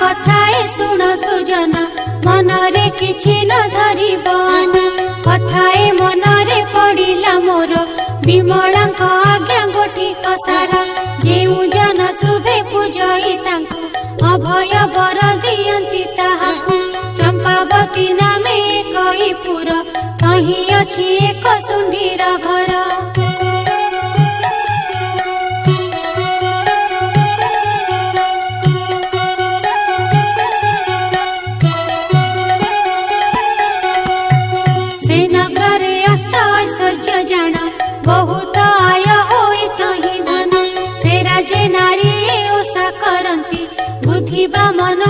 कथाए शुण सुजन मनरे किछि न धरिबन कथाए मनरे पड़िला मोर विमलांक आज्ञा गोटिक सारा जेउ जन शुभे पूजई तांकु अभय वर दियंती ताहाकु चंपावती नामे कईपुर कहीं अछि एक सुंदीर घर से नगर अष्ट ऐश्वर्य जान बहुत आय होई तहि धन से राजे नारी ओषा करंती बुद्धि बा मन